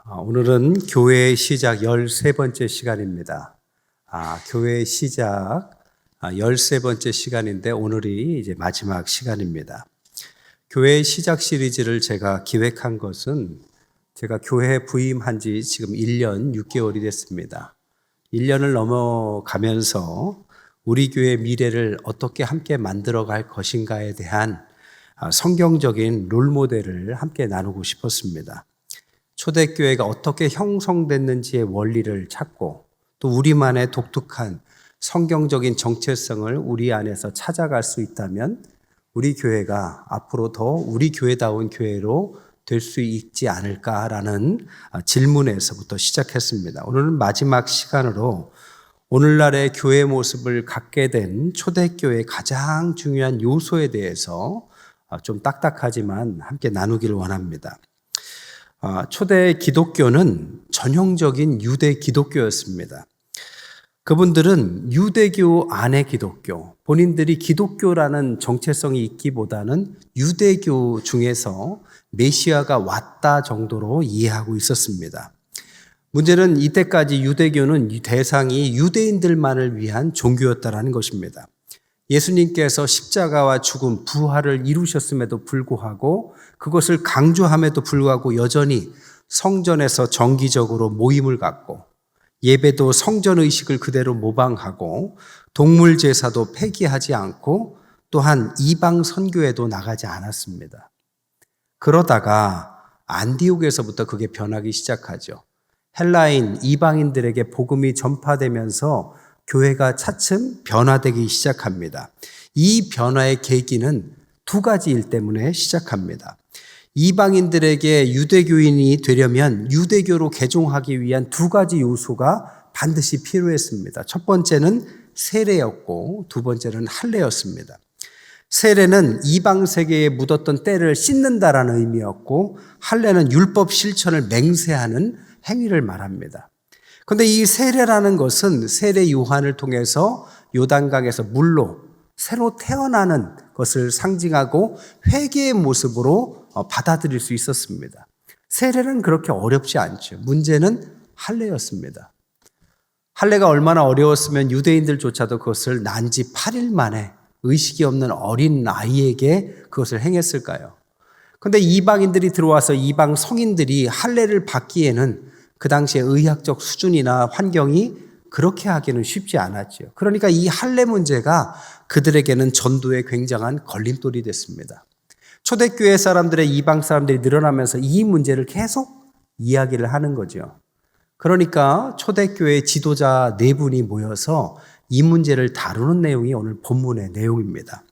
오늘은 교회 시작 13번째 시간입니다. 교회 시작 13번째 시간인데 오늘이 이제 마지막 시간입니다. 교회 시작 시리즈를 제가 기획한 것은 제가 교회에 부임한 지 지금 1년 6개월이 됐습니다. 1년을 넘어가면서 우리 교회의 미래를 어떻게 함께 만들어갈 것인가에 대한 성경적인 롤모델을 함께 나누고 싶었습니다. 초대교회가 어떻게 형성됐는지의 원리를 찾고 또 우리만의 독특한 성경적인 정체성을 우리 안에서 찾아갈 수 있다면 우리 교회가 앞으로 더 우리 교회다운 교회로 될 수 있지 않을까라는 질문에서부터 시작했습니다. 오늘은 마지막 시간으로 오늘날의 교회 모습을 갖게 된 초대교회의 가장 중요한 요소에 대해서 좀 딱딱하지만 함께 나누기를 원합니다. 초대 기독교는 전형적인 유대 기독교였습니다. 그분들은 유대교 안의 기독교, 본인들이 기독교라는 정체성이 있기보다는 유대교 중에서 메시아가 왔다 정도로 이해하고 있었습니다. 문제는 이때까지 유대교는 대상이 유대인들만을 위한 종교였다는 것입니다. 예수님께서 십자가와 죽음, 부활을 이루셨음에도 불구하고 그것을 강조함에도 불구하고 여전히 성전에서 정기적으로 모임을 갖고 예배도 성전의식을 그대로 모방하고 동물 제사도 폐기하지 않고 또한 이방 선교에도 나가지 않았습니다. 그러다가 안디옥에서부터 그게 변하기 시작하죠. 헬라인 이방인들에게 복음이 전파되면서 교회가 차츰 변화되기 시작합니다. 이 변화의 계기는 두 가지일 때문에 시작합니다. 이방인들에게 유대교인이 되려면 유대교로 개종하기 위한 두 가지 요소가 반드시 필요했습니다. 첫 번째는 세례였고 두 번째는 할례였습니다. 세례는 이방 세계에 묻었던 때를 씻는다라는 의미였고 할례는 율법 실천을 맹세하는 행위를 말합니다. 그런데 이 세례라는 것은 세례 요한을 통해서 요단강에서 물로 새로 태어나는 것을 상징하고 회개의 모습으로 받아들일 수 있었습니다. 세례는 그렇게 어렵지 않죠. 문제는 할례였습니다. 할례가 얼마나 어려웠으면 유대인들조차도 그것을 난 지 8일 만에 의식이 없는 어린 아이에게 그것을 행했을까요? 그런데 이방인들이 들어와서 이방 성인들이 할례를 받기에는 그 당시에 의학적 수준이나 환경이 그렇게 하기는 쉽지 않았죠. 그러니까 이 할례 문제가 그들에게는 전도에 굉장한 걸림돌이 됐습니다. 초대교회 사람들의 이방 사람들이 늘어나면서 이 문제를 계속 이야기를 하는 거죠. 그러니까 초대교회 지도자 네 분이 모여서 이 문제를 다루는 내용이 오늘 본문의 내용입니다.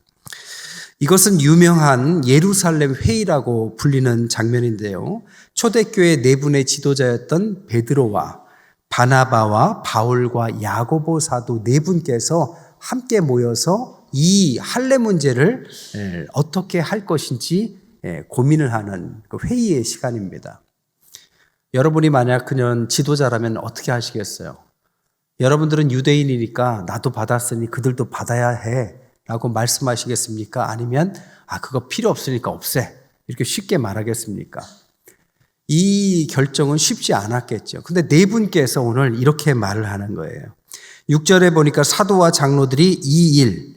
이것은 유명한 예루살렘 회의라고 불리는 장면인데요. 초대교회 네 분의 지도자였던 베드로와 바나바와 바울과 야고보 사도 네 분께서 함께 모여서 이 할례 문제를 어떻게 할 것인지 고민을 하는 그 회의의 시간입니다. 여러분이 만약 그냥 지도자라면 어떻게 하시겠어요? 여러분들은 유대인이니까 나도 받았으니 그들도 받아야 해 라고 말씀하시겠습니까? 아니면 그거 필요 없으니까 없애 이렇게 쉽게 말하겠습니까? 이 결정은 쉽지 않았겠죠. 근데 네 분께서 오늘 이렇게 말을 하는 거예요. 6절에 보니까 사도와 장로들이 이 일,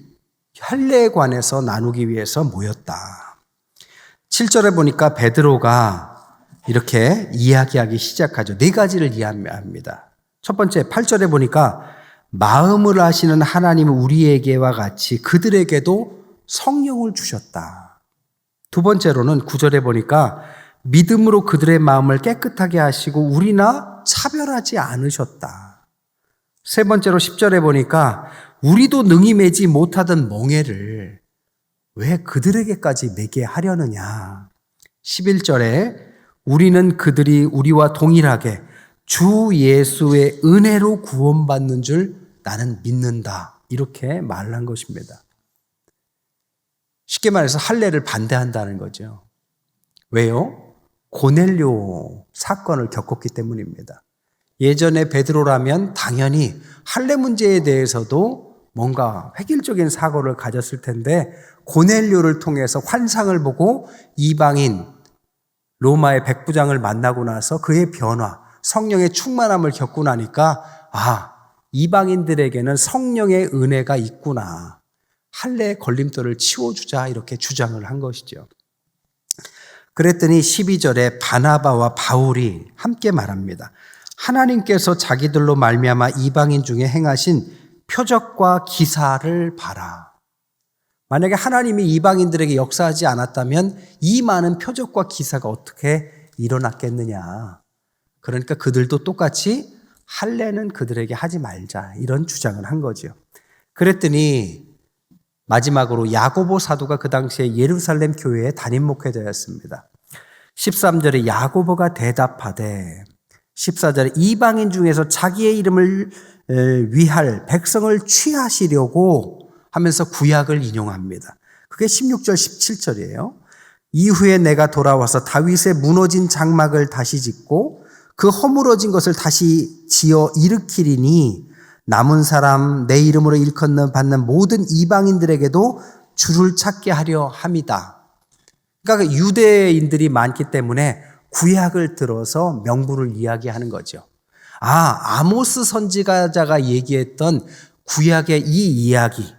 할례에 관해서 나누기 위해서 모였다. 7절에 보니까 베드로가 이렇게 이야기하기 시작하죠. 네 가지를 이야기합니다. 첫 번째 8절에 보니까 마음을 아시는 하나님은 우리에게와 같이 그들에게도 성령을 주셨다. 두 번째로는 9절에 보니까 믿음으로 그들의 마음을 깨끗하게 하시고 우리나 차별하지 않으셨다. 세 번째로 10절에 보니까 우리도 능히 매지 못하던 멍에를 왜 그들에게까지 매게 하려느냐. 11절에 우리는 그들이 우리와 동일하게 주 예수의 은혜로 구원받는 줄 나는 믿는다. 이렇게 말을 한 것입니다. 쉽게 말해서 할례를 반대한다는 거죠. 왜요? 고넬료 사건을 겪었기 때문입니다. 예전에 베드로라면 당연히 할례 문제에 대해서도 뭔가 획일적인 사고를 가졌을 텐데 고넬료를 통해서 환상을 보고 이방인 로마의 백부장을 만나고 나서 그의 변화, 성령의 충만함을 겪고 나니까 이방인들에게는 성령의 은혜가 있구나. 할례의 걸림돌을 치워주자 이렇게 주장을 한 것이죠. 그랬더니 12절에 바나바와 바울이 함께 말합니다. 하나님께서 자기들로 말미암아 이방인 중에 행하신 표적과 기사를 봐라. 만약에 하나님이 이방인들에게 역사하지 않았다면 이 많은 표적과 기사가 어떻게 일어났겠느냐. 그러니까 그들도 똑같이 할례는 그들에게 하지 말자 이런 주장을 한 거죠. 그랬더니 마지막으로 야고보 사도가 그 당시에 예루살렘 교회의 담임 목회자였습니다. 13절에 야고보가 대답하되 14절에 이방인 중에서 자기의 이름을 위할 백성을 취하시려고 하면서 구약을 인용합니다. 그게 16절 17절이에요. 이후에 내가 돌아와서 다윗의 무너진 장막을 다시 짓고 그 허물어진 것을 다시 지어 일으키리니 남은 사람 내 이름으로 일컫는 받는 모든 이방인들에게도 주를 찾게 하려 함이다. 그러니까 유대인들이 많기 때문에 구약을 들어서 명분을 이야기하는 거죠. 아모스 선지자가 얘기했던 구약의 이 이야기,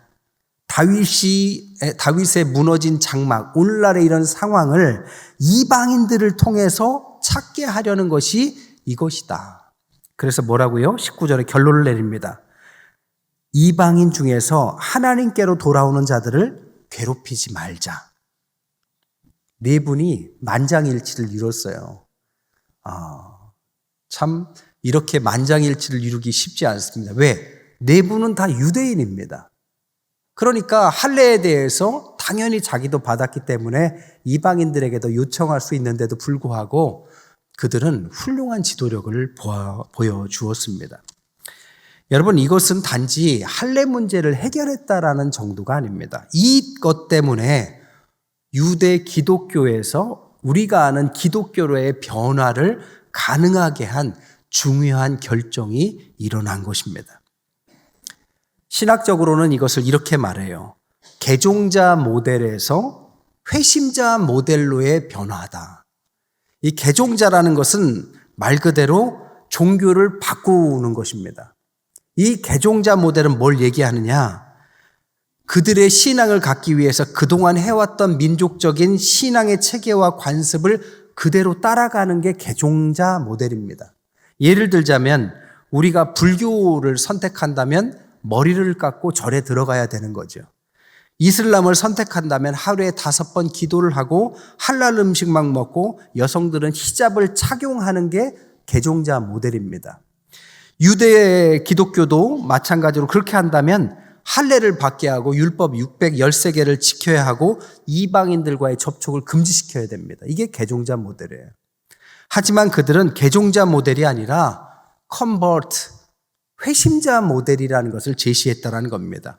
다윗의 무너진 장막, 오늘날의 이런 상황을 이방인들을 통해서 찾게 하려는 것이 이것이다. 그래서 뭐라고요? 19절에 결론을 내립니다. 이방인 중에서 하나님께로 돌아오는 자들을 괴롭히지 말자. 네 분이 만장일치를 이뤘어요. 참 이렇게 만장일치를 이루기 쉽지 않습니다. 왜? 네 분은 다 유대인입니다. 그러니까 할례에 대해서 당연히 자기도 받았기 때문에 이방인들에게도 요청할 수 있는데도 불구하고 그들은 훌륭한 지도력을 보여주었습니다. 여러분, 이것은 단지 할례 문제를 해결했다라는 정도가 아닙니다. 이것 때문에 유대 기독교에서 우리가 아는 기독교로의 변화를 가능하게 한 중요한 결정이 일어난 것입니다. 신학적으로는 이것을 이렇게 말해요. 개종자 모델에서 회심자 모델로의 변화다. 이 개종자라는 것은 말 그대로 종교를 바꾸는 것입니다. 이 개종자 모델은 뭘 얘기하느냐? 그들의 신앙을 갖기 위해서 그동안 해왔던 민족적인 신앙의 체계와 관습을 그대로 따라가는 게 개종자 모델입니다. 예를 들자면 우리가 불교를 선택한다면 머리를 깎고 절에 들어가야 되는 거죠. 이슬람을 선택한다면 하루에 5번 기도를 하고 할랄 음식만 먹고 여성들은 히잡을 착용하는 게 개종자 모델입니다. 유대 기독교도 마찬가지로 그렇게 한다면 할례를 받게 하고 율법 613개를 지켜야 하고 이방인들과의 접촉을 금지시켜야 됩니다. 이게 개종자 모델이에요. 하지만 그들은 개종자 모델이 아니라 컨버트, 회심자 모델이라는 것을 제시했다는 겁니다.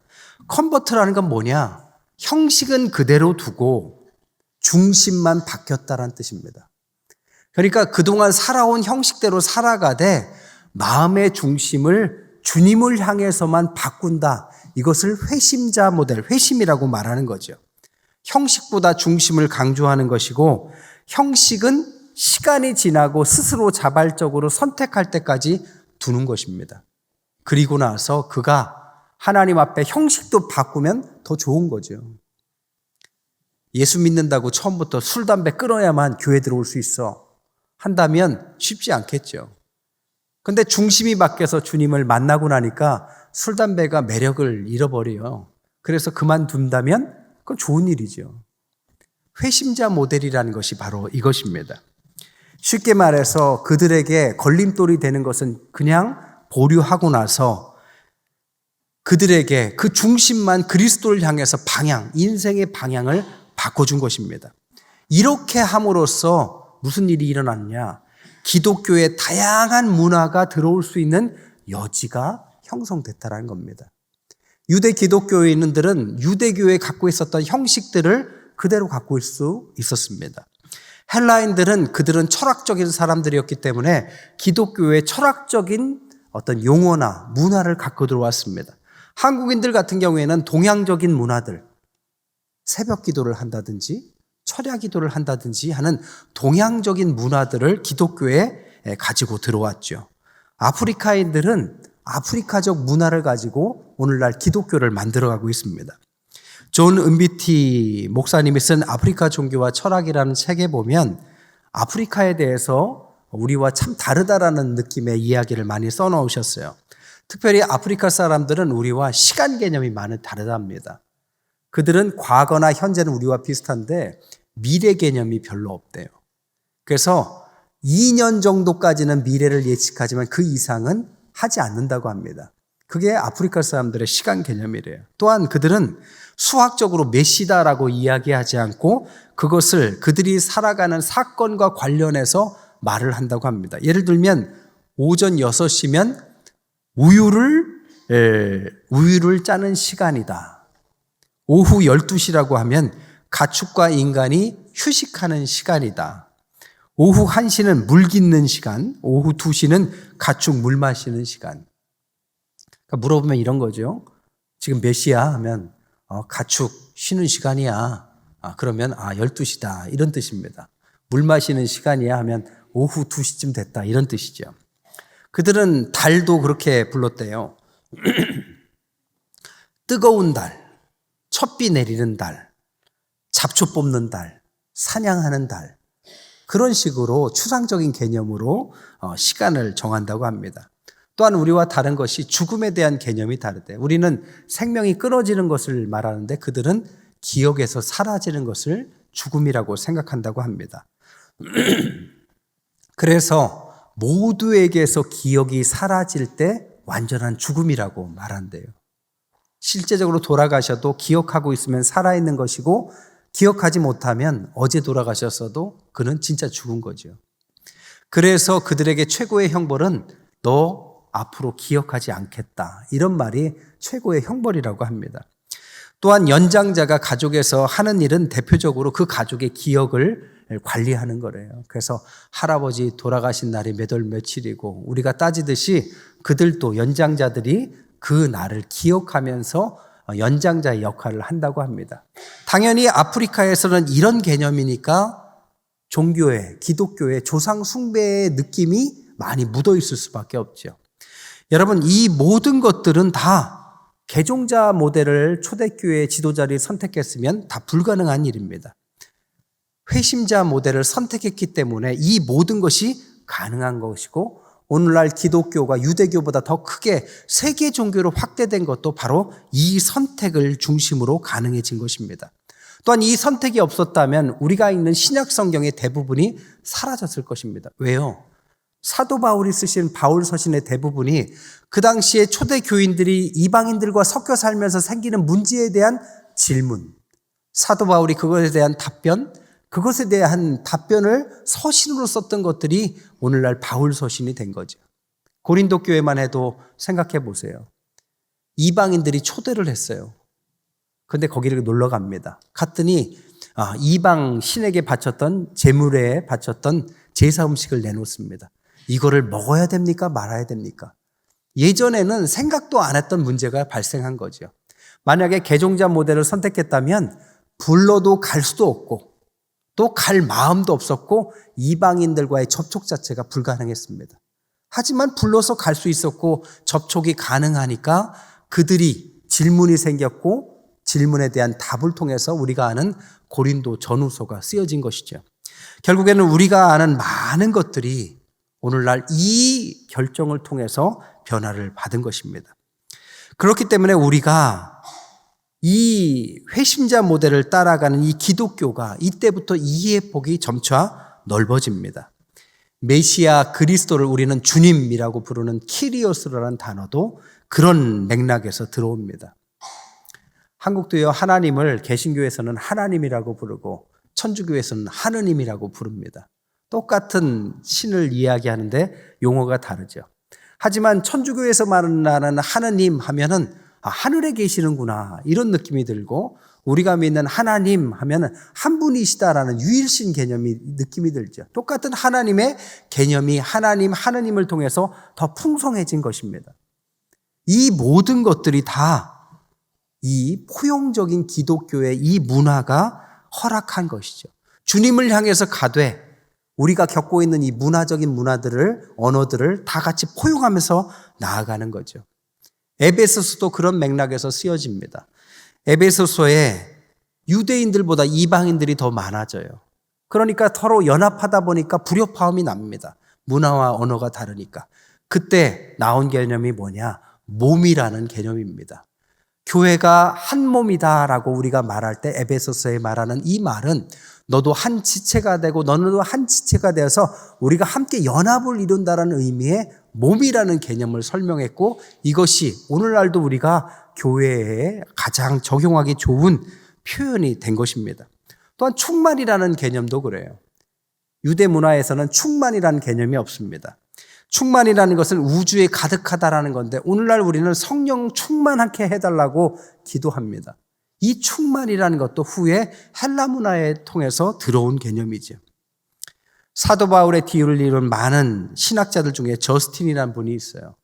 컨버트라는 건 뭐냐? 형식은 그대로 두고 중심만 바뀌었다는 뜻입니다. 그러니까 그동안 살아온 형식대로 살아가되 마음의 중심을 주님을 향해서만 바꾼다. 이것을 회심자 모델, 회심이라고 말하는 거죠. 형식보다 중심을 강조하는 것이고 형식은 시간이 지나고 스스로 자발적으로 선택할 때까지 두는 것입니다. 그리고 나서 그가 하나님 앞에 형식도 바꾸면 더 좋은 거죠. 예수 믿는다고 처음부터 술, 담배 끊어야만 교회 들어올 수 있어 한다면 쉽지 않겠죠. 근데 중심이 바뀌어서 주님을 만나고 나니까 술, 담배가 매력을 잃어버려요. 그래서 그만둔다면 그건 좋은 일이죠. 회심자 모델이라는 것이 바로 이것입니다. 쉽게 말해서 그들에게 걸림돌이 되는 것은 그냥 보류하고 나서 그들에게 그 중심만 그리스도를 향해서 방향, 인생의 방향을 바꿔준 것입니다. 이렇게 함으로써 무슨 일이 일어났냐? 기독교의 다양한 문화가 들어올 수 있는 여지가 형성됐다는 겁니다. 유대 기독교인들은 유대교에 갖고 있었던 형식들을 그대로 갖고 있을 수 있었습니다. 그들은 철학적인 사람들이었기 때문에 기독교의 철학적인 어떤 용어나 문화를 갖고 들어왔습니다. 한국인들 같은 경우에는 동양적인 문화들, 새벽 기도를 한다든지 철야 기도를 한다든지 하는 동양적인 문화들을 기독교에 가지고 들어왔죠. 아프리카인들은 아프리카적 문화를 가지고 오늘날 기독교를 만들어가고 있습니다. 존 은비티 목사님이 쓴 아프리카 종교와 철학이라는 책에 보면 아프리카에 대해서 우리와 참 다르다라는 느낌의 이야기를 많이 써놓으셨어요. 특별히 아프리카 사람들은 우리와 시간 개념이 많이 다르답니다. 그들은 과거나 현재는 우리와 비슷한데 미래 개념이 별로 없대요. 그래서 2년 정도까지는 미래를 예측하지만 그 이상은 하지 않는다고 합니다. 그게 아프리카 사람들의 시간 개념이래요. 또한 그들은 수학적으로 몇 시다라고 이야기하지 않고 그것을 그들이 살아가는 사건과 관련해서 말을 한다고 합니다. 예를 들면 오전 6시면 우유를 짜는 시간이다. 오후 12시라고 하면 가축과 인간이 휴식하는 시간이다. 오후 1시는 물 깃는 시간, 오후 2시는 가축 물 마시는 시간. 그러니까 물어보면 이런 거죠. 지금 몇 시야? 하면 가축 쉬는 시간이야. 그러면 12시다. 이런 뜻입니다. 물 마시는 시간이야 하면 오후 2시쯤 됐다. 이런 뜻이죠. 그들은 달도 그렇게 불렀대요. 뜨거운 달, 첫비 내리는 달, 잡초 뽑는 달, 사냥하는 달. 그런 식으로 추상적인 개념으로 시간을 정한다고 합니다. 또한 우리와 다른 것이 죽음에 대한 개념이 다르대. 우리는 생명이 끊어지는 것을 말하는데 그들은 기억에서 사라지는 것을 죽음이라고 생각한다고 합니다. 그래서 모두에게서 기억이 사라질 때 완전한 죽음이라고 말한대요. 실제적으로 돌아가셔도 기억하고 있으면 살아있는 것이고 기억하지 못하면 어제 돌아가셨어도 그는 진짜 죽은 거죠. 그래서 그들에게 최고의 형벌은 너 앞으로 기억하지 않겠다. 이런 말이 최고의 형벌이라고 합니다. 또한 연장자가 가족에서 하는 일은 대표적으로 그 가족의 기억을 관리하는 거래요. 그래서 할아버지 돌아가신 날이 몇 월 며칠이고 우리가 따지듯이 그들도 연장자들이 그 날을 기억하면서 연장자의 역할을 한다고 합니다. 당연히 아프리카에서는 이런 개념이니까 종교의, 기독교의 조상 숭배의 느낌이 많이 묻어 있을 수밖에 없죠. 여러분, 이 모든 것들은 다 개종자 모델을 초대교회 지도자를 선택했으면 다 불가능한 일입니다. 회심자 모델을 선택했기 때문에 이 모든 것이 가능한 것이고 오늘날 기독교가 유대교보다 더 크게 세계 종교로 확대된 것도 바로 이 선택을 중심으로 가능해진 것입니다. 또한 이 선택이 없었다면 우리가 읽는 신약 성경의 대부분이 사라졌을 것입니다. 왜요? 사도 바울이 쓰신 바울 서신의 대부분이 그 당시에 초대 교인들이 이방인들과 섞여 살면서 생기는 문제에 대한 질문, 사도 바울이 그것에 대한 답변, 그것에 대한 답변을 서신으로 썼던 것들이 오늘날 바울 서신이 된 거죠. 고린도 교회만 해도 생각해 보세요. 이방인들이 초대를 했어요. 그런데 거기를 놀러 갑니다. 갔더니 이방 신에게 바쳤던 제물에 바쳤던 제사 음식을 내놓습니다. 이거를 먹어야 됩니까? 말아야 됩니까? 예전에는 생각도 안 했던 문제가 발생한 거죠. 만약에 개종자 모델을 선택했다면 불러도 갈 수도 없고 또 갈 마음도 없었고 이방인들과의 접촉 자체가 불가능했습니다. 하지만 불러서 갈 수 있었고 접촉이 가능하니까 그들이 질문이 생겼고 질문에 대한 답을 통해서 우리가 아는 고린도 전후서가 쓰여진 것이죠. 결국에는 우리가 아는 많은 것들이 오늘날 이 결정을 통해서 변화를 받은 것입니다. 그렇기 때문에 우리가 이 회심자 모델을 따라가는 이 기독교가 이때부터 이해의 폭이 점차 넓어집니다. 메시아 그리스도를 우리는 주님이라고 부르는 키리오스라는 단어도 그런 맥락에서 들어옵니다. 한국도요, 하나님을 개신교에서는 하나님이라고 부르고 천주교에서는 하느님이라고 부릅니다. 똑같은 신을 이야기하는데 용어가 다르죠. 하지만 천주교에서 말하는 하느님 하면은 하늘에 계시는구나 이런 느낌이 들고 우리가 믿는 하나님 하면은 한 분이시다라는 유일신 개념이 느낌이 들죠. 똑같은 하나님의 개념이 하느님을 통해서 더 풍성해진 것입니다. 이 모든 것들이 다 이 포용적인 기독교의 이 문화가 허락한 것이죠. 주님을 향해서 가되 우리가 겪고 있는 이 문화적인 언어들을 다 같이 포용하면서 나아가는 거죠. 에베소서도 그런 맥락에서 쓰여집니다. 에베소서에 유대인들보다 이방인들이 더 많아져요. 그러니까 서로 연합하다 보니까 불협화음이 납니다. 문화와 언어가 다르니까. 그때 나온 개념이 뭐냐? 몸이라는 개념입니다. 교회가 한 몸이다라고 우리가 말할 때 에베소서에 말하는 이 말은 너도 한 지체가 되고 너도 한 지체가 되어서 우리가 함께 연합을 이룬다라는 의미의 몸이라는 개념을 설명했고, 이것이 오늘날도 우리가 교회에 가장 적용하기 좋은 표현이 된 것입니다. 또한 충만이라는 개념도 그래요. 유대 문화에서는 충만이라는 개념이 없습니다. 충만이라는 것은 우주에 가득하다라는 건데 오늘날 우리는 성령 충만하게 해달라고 기도합니다. 이 충만이라는 것도 후에 헬라 문화에 통해서 들어온 개념이죠. 사도 바울의 뒤를 이룬 많은 신학자들 중에 저스틴이라는 분이 있어요.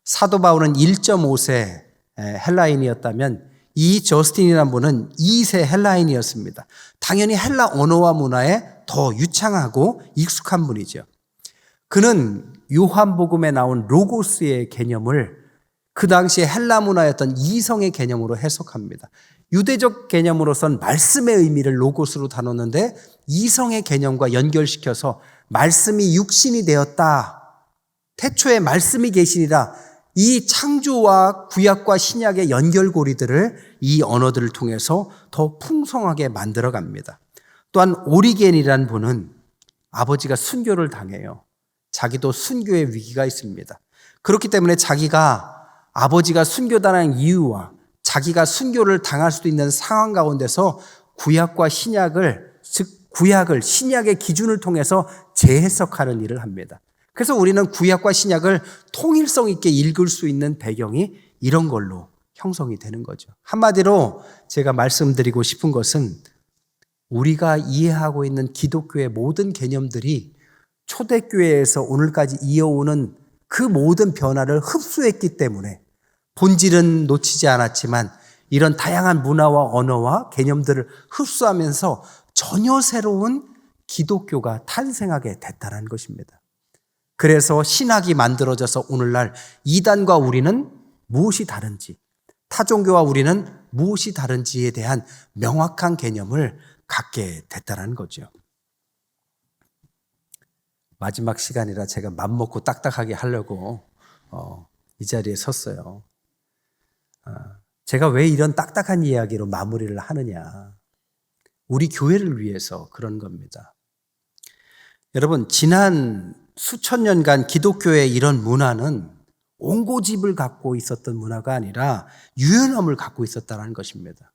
사도 바울은 1.5세 헬라인이었다면 이 저스틴이라는 분은 2세 헬라인이었습니다. 당연히 헬라 언어와 문화에 더 유창하고 익숙한 분이죠. 그는 요한복음에 나온 로고스의 개념을 그 당시에 헬라 문화였던 이성의 개념으로 해석합니다. 유대적 개념으로선 말씀의 의미를 로고스로 다뤘는데 이성의 개념과 연결시켜서 말씀이 육신이 되었다. 태초에 말씀이 계시니라. 이 창조와 구약과 신약의 연결고리들을 이 언어들을 통해서 더 풍성하게 만들어 갑니다. 또한 오리겐이라는 분은 아버지가 순교를 당해요. 자기도 순교의 위기가 있습니다. 그렇기 때문에 자기가 아버지가 순교당한 이유와 자기가 순교를 당할 수도 있는 상황 가운데서 구약과 신약을, 즉 구약을 신약의 기준을 통해서 재해석하는 일을 합니다. 그래서 우리는 구약과 신약을 통일성 있게 읽을 수 있는 배경이 이런 걸로 형성이 되는 거죠. 한마디로 제가 말씀드리고 싶은 것은 우리가 이해하고 있는 기독교의 모든 개념들이 초대교회에서 오늘까지 이어오는 그 모든 변화를 흡수했기 때문에 본질은 놓치지 않았지만 이런 다양한 문화와 언어와 개념들을 흡수하면서 전혀 새로운 기독교가 탄생하게 됐다는 것입니다. 그래서 신학이 만들어져서 오늘날 이단과 우리는 무엇이 다른지, 타종교와 우리는 무엇이 다른지에 대한 명확한 개념을 갖게 됐다는 거죠. 마지막 시간이라 제가 맘먹고 딱딱하게 하려고 이 자리에 섰어요. 제가 왜 이런 딱딱한 이야기로 마무리를 하느냐. 우리 교회를 위해서 그런 겁니다. 여러분, 지난 수천 년간 기독교의 이런 문화는 옹고집을 갖고 있었던 문화가 아니라 유연함을 갖고 있었다는 것입니다.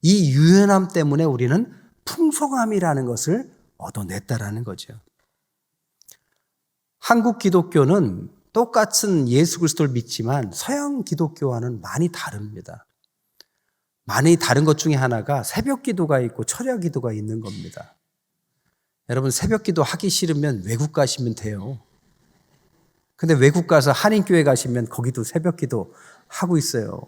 이 유연함 때문에 우리는 풍성함이라는 것을 얻어냈다라는 거죠. 한국 기독교는 똑같은 예수 그리스도를 믿지만 서양 기독교와는 많이 다릅니다. 많이 다른 것 중에 하나가 새벽 기도가 있고 철야 기도가 있는 겁니다. 여러분, 새벽 기도 하기 싫으면 외국 가시면 돼요. 근데 외국 가서 한인교회 가시면 거기도 새벽 기도 하고 있어요.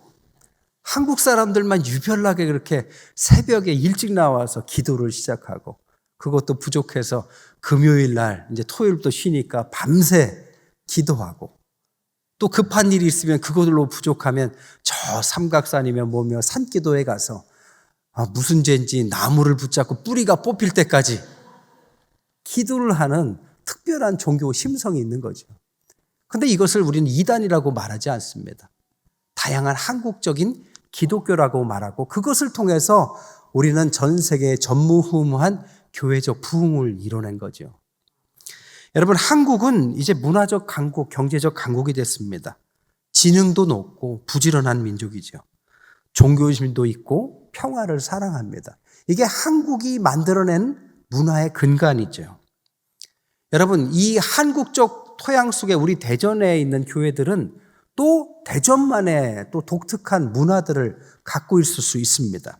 한국 사람들만 유별나게 그렇게 새벽에 일찍 나와서 기도를 시작하고, 그것도 부족해서 금요일 날 이제 토요일부터 쉬니까 밤새 기도하고, 또 급한 일이 있으면 그걸로 부족하면 저 삼각산이며 뭐며 산기도에 가서 무슨 죄인지 나무를 붙잡고 뿌리가 뽑힐 때까지 기도를 하는 특별한 종교 심성이 있는 거죠. 근데 이것을 우리는 이단이라고 말하지 않습니다. 다양한 한국적인 기독교라고 말하고, 그것을 통해서 우리는 전 세계에 전무후무한 교회적 부흥을 이뤄낸 거죠. 여러분, 한국은 이제 문화적 강국, 경제적 강국이 됐습니다. 지능도 높고 부지런한 민족이죠. 종교심도 있고 평화를 사랑합니다. 이게 한국이 만들어낸 문화의 근간이죠. 여러분, 이 한국적 토양 속에 우리 대전에 있는 교회들은 또 대전만의 또 독특한 문화들을 갖고 있을 수 있습니다.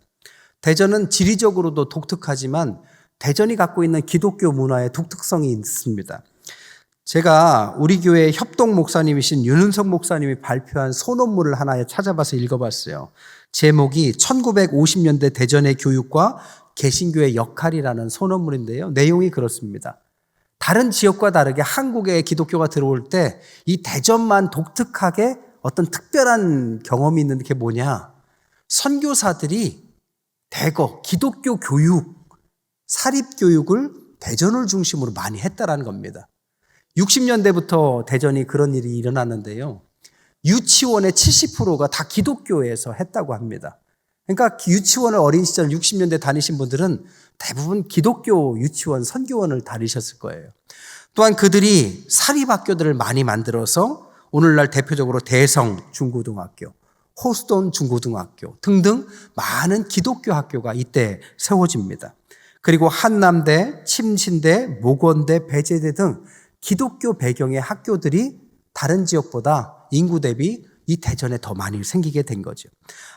대전은 지리적으로도 독특하지만 대전이 갖고 있는 기독교 문화의 독특성이 있습니다. 제가 우리 교회 협동 목사님이신 윤은석 목사님이 발표한 소논문을 하나 찾아봐서 읽어봤어요. 제목이 1950년대 대전의 교육과 개신교의 역할이라는 소논문인데요. 내용이 그렇습니다. 다른 지역과 다르게 한국에 기독교가 들어올 때 이 대전만 독특하게 어떤 특별한 경험이 있는데 그게 뭐냐? 선교사들이 대거 기독교 교육, 사립교육을 대전을 중심으로 많이 했다라는 겁니다. 60년대부터 대전이 그런 일이 일어났는데요. 유치원의 70%가 다 기독교에서 했다고 합니다. 그러니까 유치원을 어린 시절 60년대 다니신 분들은 대부분 기독교 유치원, 선교원을 다니셨을 거예요. 또한 그들이 사립학교들을 많이 만들어서 오늘날 대표적으로 대성 중고등학교, 호스돈 중고등학교 등등 많은 기독교 학교가 이때 세워집니다. 그리고 한남대, 침신대, 목원대, 배재대 등 기독교 배경의 학교들이 다른 지역보다 인구 대비 이 대전에 더 많이 생기게 된 거죠.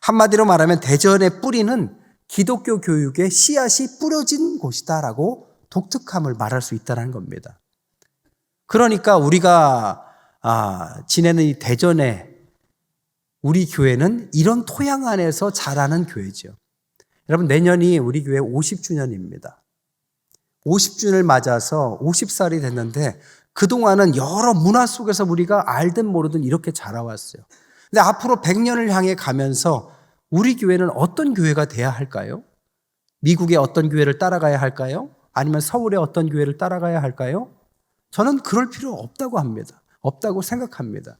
한마디로 말하면 대전의 뿌리는 기독교 교육의 씨앗이 뿌려진 곳이다라고 독특함을 말할 수 있다는 겁니다. 그러니까 우리가 지내는 이 대전에 우리 교회는 이런 토양 안에서 자라는 교회죠. 여러분, 내년이 우리 교회 50주년입니다. 50주년을 맞아서 50살이 됐는데 그동안은 여러 문화 속에서 우리가 알든 모르든 이렇게 자라왔어요. 근데 앞으로 100년을 향해 가면서 우리 교회는 어떤 교회가 돼야 할까요? 미국의 어떤 교회를 따라가야 할까요? 아니면 서울의 어떤 교회를 따라가야 할까요? 저는 그럴 필요 없다고 합니다. 없다고 생각합니다.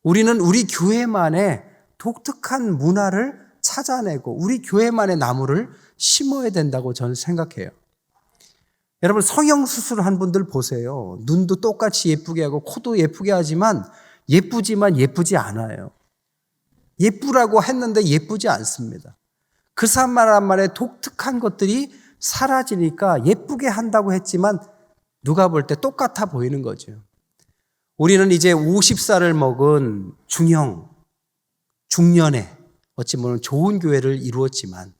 우리는 우리 교회만의 독특한 문화를 찾아내고 우리 교회만의 나무를 심어야 된다고 저는 생각해요. 여러분, 성형수술 한 분들 보세요. 눈도 똑같이 예쁘게 하고 코도 예쁘게 하지만 예쁘지 않아요. 예쁘라고 했는데 예쁘지 않습니다. 그 사람 말에 독특한 것들이 사라지니까 예쁘게 한다고 했지만 누가 볼 때 똑같아 보이는 거죠. 우리는 이제 50살을 먹은 중년에 어찌 보면 좋은 교회를 이루었지만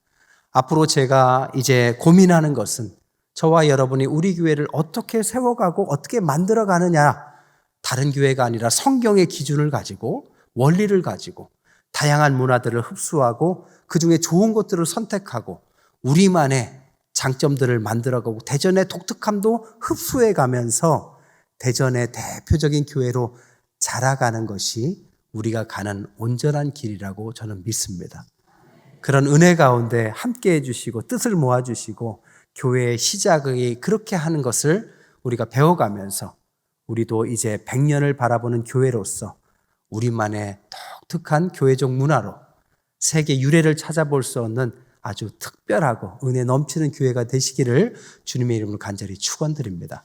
앞으로 제가 이제 고민하는 것은 저와 여러분이 우리 교회를 어떻게 세워가고 어떻게 만들어가느냐, 다른 교회가 아니라 성경의 기준을 가지고 원리를 가지고 다양한 문화들을 흡수하고 그중에 좋은 것들을 선택하고 우리만의 장점들을 만들어가고 대전의 독특함도 흡수해가면서 대전의 대표적인 교회로 자라가는 것이 우리가 가는 온전한 길이라고 저는 믿습니다. 그런 은혜 가운데 함께해 주시고 뜻을 모아주시고 교회의 시작이 그렇게 하는 것을 우리가 배워가면서 우리도 이제 100년을 바라보는 교회로서 우리만의 독특한 교회적 문화로 세계 유래를 찾아볼 수 없는 아주 특별하고 은혜 넘치는 교회가 되시기를 주님의 이름으로 간절히 축원드립니다.